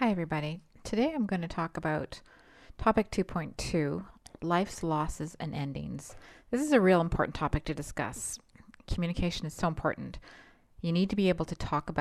Hi, everybody. Today I'm going to talk about topic 2.2, life's losses and endings. This is a real important topic to discuss. Communication is so important. You need to be able to talk to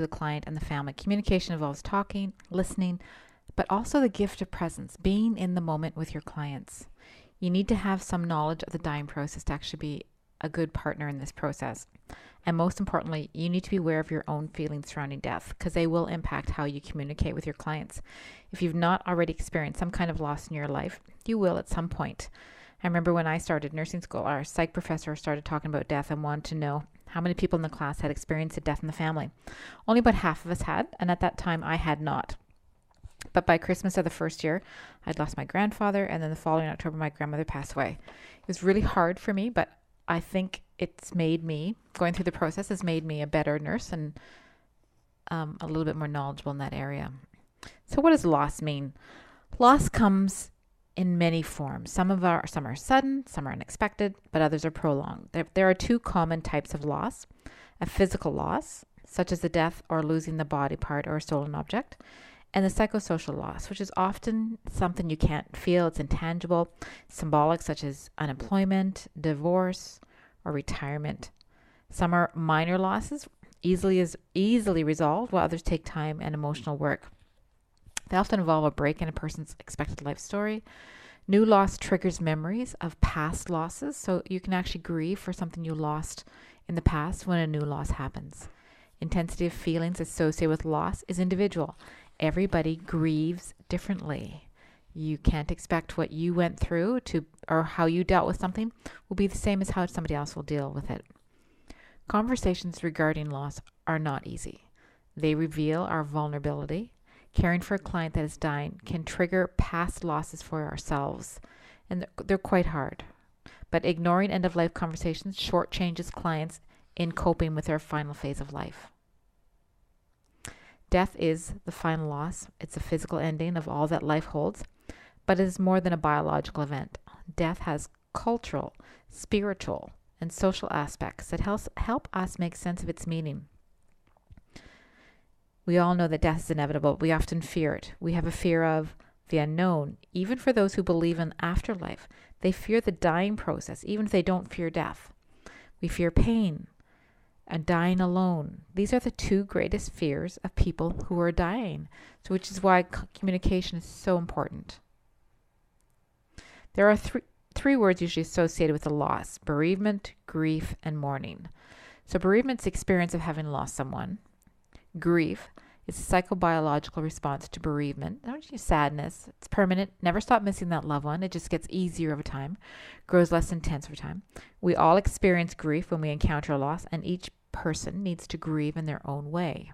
the client and the family. Communication involves talking, listening, but also the gift of presence, being in the moment with your clients. You need to have some knowledge of the dying process to actually be a good partner in this process. And most importantly, you need to be aware of your own feelings surrounding death because they will impact how you communicate with your clients. If you've not already experienced some kind of loss in your life, you will at some point. I remember when I started nursing school, our psych professor started talking about death and wanted to know how many people in the class had experienced a death in the family. Only about half of us had, and at that time I had not. But by Christmas of the first year, I'd lost my grandfather, and then the following October, my grandmother passed away. It was really hard for me, but I think going through the process has made me a better nurse and a little bit more knowledgeable in that area. So what does loss mean? Loss comes in many forms. Some are sudden, some are unexpected, but others are prolonged. There are two common types of loss: a physical loss, such as the death or losing the body part or a stolen object, and the psychosocial loss, which is often something you can't feel. It's intangible, symbolic, such as unemployment, divorce, or retirement. Some are minor losses, easily resolved, while others take time and emotional work. They often involve a break in a person's expected life story. New loss triggers memories of past losses, so you can actually grieve for something you lost in the past when a new loss happens. Intensity of feelings associated with loss is individual. Everybody grieves differently. You can't expect what you went through or how you dealt with something will be the same as how somebody else will deal with it. Conversations regarding loss are not easy. They reveal our vulnerability. Caring for a client that is dying can trigger past losses for ourselves, and they're quite hard. But ignoring end-of-life conversations shortchanges clients in coping with their final phase of life. Death is the final loss. It's a physical ending of all that life holds, but it is more than a biological event. Death has cultural, spiritual, and social aspects that help us make sense of its meaning. We all know that death is inevitable. We often fear it. We have a fear of the unknown. Even for those who believe in afterlife, they fear the dying process, even if they don't fear death. We fear pain and dying alone. These are the two greatest fears of people who are dying, so which is why communication is so important. There are three words usually associated with a loss: bereavement, grief, and mourning. So bereavement's the experience of having lost someone. Grief is a psychobiological response to bereavement. Sadness. It's permanent. Never stop missing that loved one. It just gets easier over time, grows less intense over time. We all experience grief when we encounter a loss, and each person needs to grieve in their own way.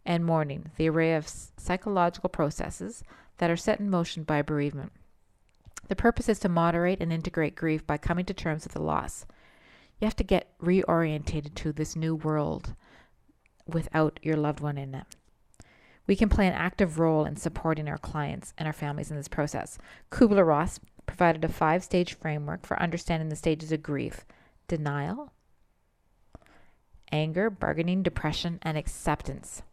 And mourning, the array of psychological processes that are set in motion by bereavement. The purpose is to moderate and integrate grief by coming to terms with the loss. You have to get reorientated to this new world without your loved one in it. We can play an active role in supporting our clients and our families in this process. Kubler-Ross provided a 5-stage framework for understanding the stages of grief: denial, anger, bargaining, depression, and acceptance.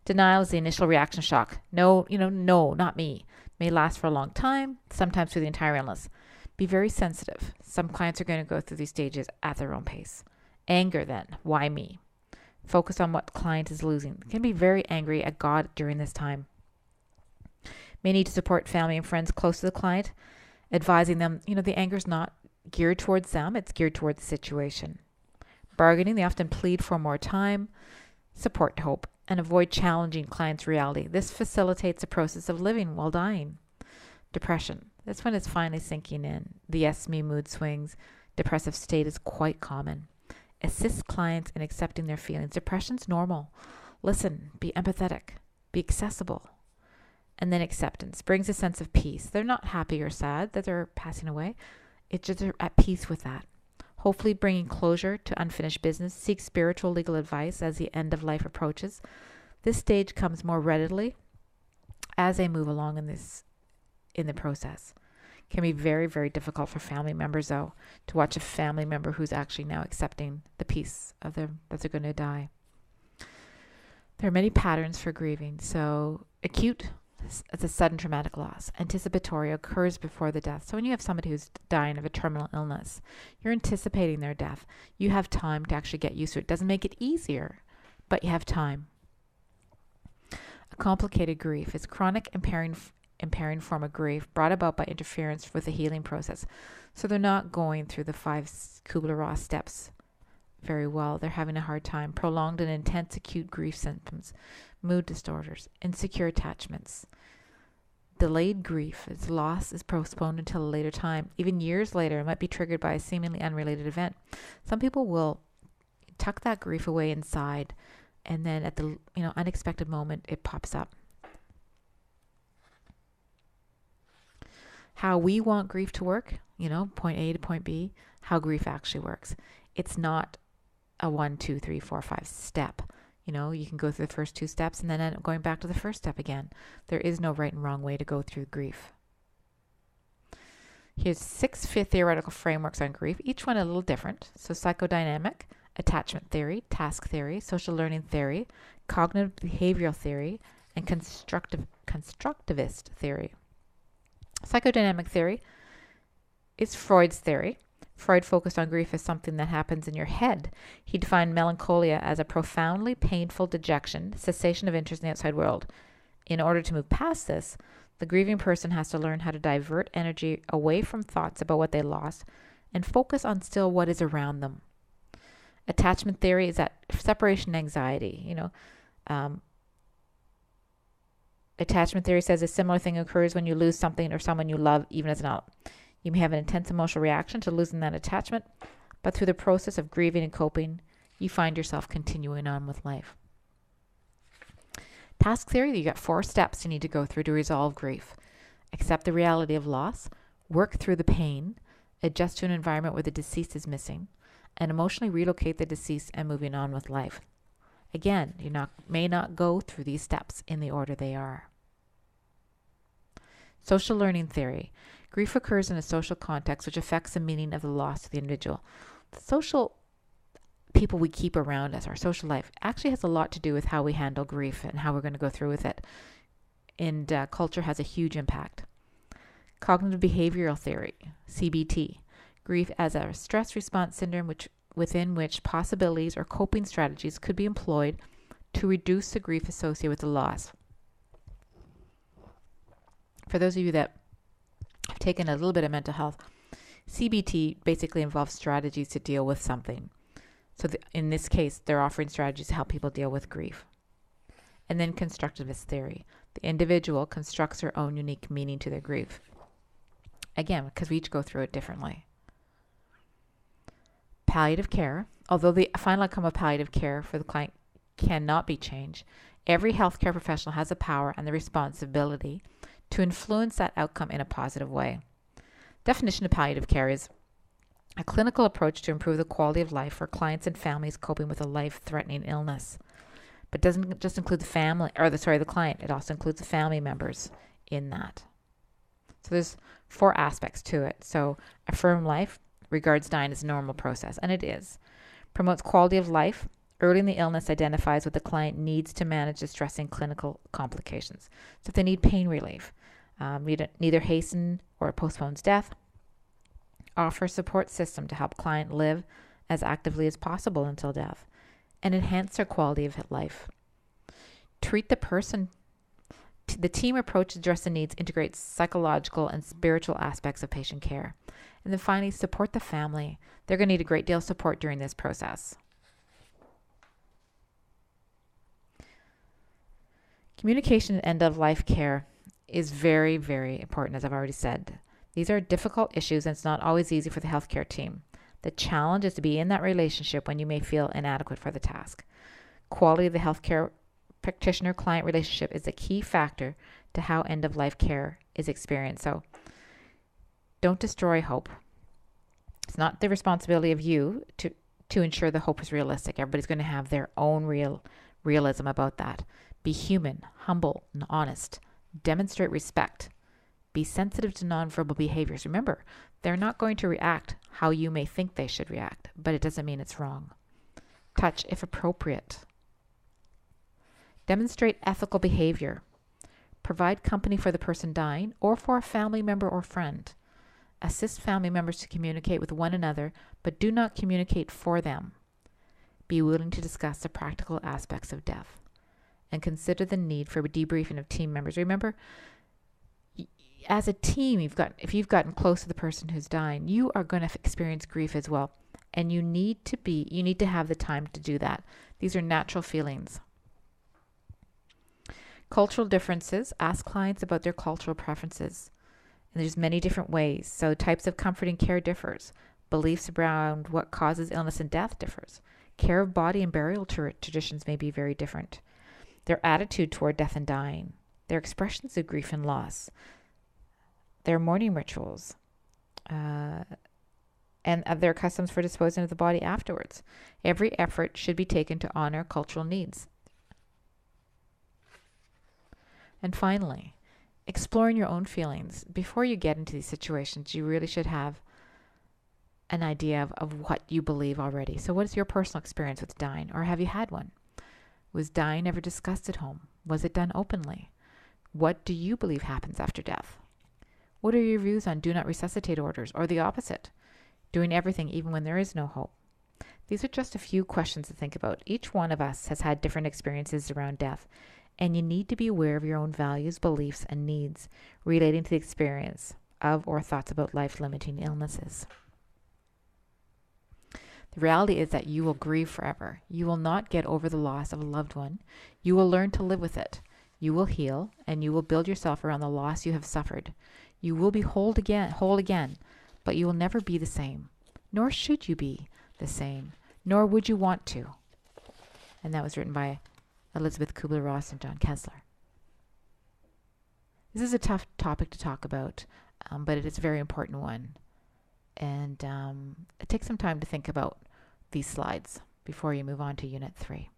Denial is the initial reaction of shock. No, not me. May last for a long time, sometimes through the entire illness. Be very sensitive. Some clients are going to go through these stages at their own pace. Anger then, why me? Focus on what client is losing. Can be very angry at God during this time. May need to support family and friends close to the client, advising them, the anger is not geared towards them, it's geared towards the situation. Bargaining, they often plead for more time, support hope, and avoid challenging clients' reality. This facilitates the process of living while dying. Depression, that's when it's finally sinking in. The yes me mood swings, depressive state is quite common. Assist clients in accepting their feelings. Depression's normal. Listen, be empathetic, be accessible. And then acceptance brings a sense of peace. They're not happy or sad that they're passing away. It's just they're at peace with that. Hopefully bringing closure to unfinished business. Seek spiritual legal advice as the end of life approaches. This stage comes more readily as they move along in the process. Can be very, very difficult for family members, though, to watch a family member who's actually now accepting the peace of that they're going to die. There are many patterns for grieving. So acute, it's a sudden traumatic loss. Anticipatory occurs before the death. So when you have somebody who's dying of a terminal illness, you're anticipating their death. You have time to actually get used to it. It doesn't make it easier, but you have time. A complicated grief is chronic impairing form of grief brought about by interference with the healing process. So they're not going through the 5 Kubler-Ross steps very well. They're having a hard time. Prolonged and intense acute grief symptoms, mood disorders, insecure attachments. Delayed grief is loss is postponed until a later time. Even years later, it might be triggered by a seemingly unrelated event. Some people will tuck that grief away inside, and then at the unexpected moment, it pops up. How we want grief to work, point A to point B, how grief actually works. It's not a 1, 2, 3, 4, 5 step. You can go through the first 2 steps and then end up going back to the first step again. There is no right and wrong way to go through grief. Here's 6 theoretical frameworks on grief, each one a little different. So psychodynamic, attachment theory, task theory, social learning theory, cognitive behavioral theory, and constructivist theory. Psychodynamic theory is Freud's theory. Freud focused on grief as something that happens in your head. He defined melancholia as a profoundly painful dejection, cessation of interest in the outside world. In order to move past this, the grieving person has to learn how to divert energy away from thoughts about what they lost and focus on still what is around them. Attachment theory is that separation anxiety. Attachment theory says a similar thing occurs when you lose something or someone you love, even as an adult. You may have an intense emotional reaction to losing that attachment, but through the process of grieving and coping, you find yourself continuing on with life. Task theory, you got 4 steps you need to go through to resolve grief. Accept the reality of loss, work through the pain, adjust to an environment where the deceased is missing, and emotionally relocate the deceased and moving on with life. Again, you may not go through these steps in the order they are. Social learning theory. Grief occurs in a social context which affects the meaning of the loss of the individual. The social people we keep around us, our social life, actually has a lot to do with how we handle grief and how we're going to go through with it. And culture has a huge impact. Cognitive behavioral theory, CBT. Grief as a stress response syndrome within which possibilities or coping strategies could be employed to reduce the grief associated with the loss. For those of you that have taken a little bit of mental health, CBT basically involves strategies to deal with something. So in this case, they're offering strategies to help people deal with grief. And then constructivist theory. The individual constructs their own unique meaning to their grief. Again, because we each go through it differently. Palliative care. Although the final outcome of palliative care for the client cannot be changed, every healthcare professional has the power and the responsibility to influence that outcome in a positive way. Definition of palliative care is a clinical approach to improve the quality of life for clients and families coping with a life-threatening illness. But doesn't just include the client. It also includes the family members in that. So there's 4 aspects to it. So affirm life, regards dying as a normal process, and it is. Promotes quality of life. Early in the illness identifies what the client needs to manage distressing clinical complications. So if they need pain relief, neither hasten or postpones death. Offer support system to help client live as actively as possible until death, and enhance their quality of life. Treat the person. The team approach to address the needs integrates psychological and spiritual aspects of patient care. And then finally, support the family. They're going to need a great deal of support during this process. Communication and end-of-life care is very, very important, as I've already said. These are difficult issues, and it's not always easy for the healthcare team. The challenge is to be in that relationship when you may feel inadequate for the task. Quality of the healthcare practitioner-client relationship is a key factor to how end-of-life care is experienced. So don't destroy hope. It's not the responsibility of you to ensure the hope is realistic. Everybody's going to have their own realism about that. Be human, humble, and honest. Demonstrate respect. Be sensitive to nonverbal behaviors. Remember, they're not going to react how you may think they should react, but it doesn't mean it's wrong. Touch if appropriate. Demonstrate ethical behavior. Provide company for the person dying or for a family member or friend. Assist family members to communicate with one another, but do not communicate for them. Be willing to discuss the practical aspects of death. And consider the need for a debriefing of team members. Remember, as a team, if you've gotten close to the person who's dying, you are going to experience grief as well. And you need to have the time to do that. These are natural feelings. Cultural differences. Ask clients about their cultural preferences. And there's many different ways. So types of comforting care differs. Beliefs around what causes illness and death differs. Care of body and burial traditions may be very different. Their attitude toward death and dying. Their expressions of grief and loss. Their mourning rituals. And their customs for disposing of the body afterwards. Every effort should be taken to honor cultural needs. And finally, exploring your own feelings. Before you get into these situations, you really should have an idea of what you believe already. So what is your personal experience with dying, or have you had one? Was dying ever discussed at home? Was it done openly? What do you believe happens after death? What are your views on do not resuscitate orders, or the opposite? Doing everything even when there is no hope. These are just a few questions to think about. Each one of us has had different experiences around death, and you need to be aware of your own values, beliefs, and needs relating to the experience of or thoughts about life-limiting illnesses. The reality is that you will grieve forever. You will not get over the loss of a loved one. You will learn to live with it. You will heal, and you will build yourself around the loss you have suffered. You will be whole again, but you will never be the same. Nor should you be the same. Nor would you want to. And that was written by Elizabeth Kubler-Ross and John Kessler. This is a tough topic to talk about, but it is a very important one. And it takes some time to think about these slides before you move on to Unit 3.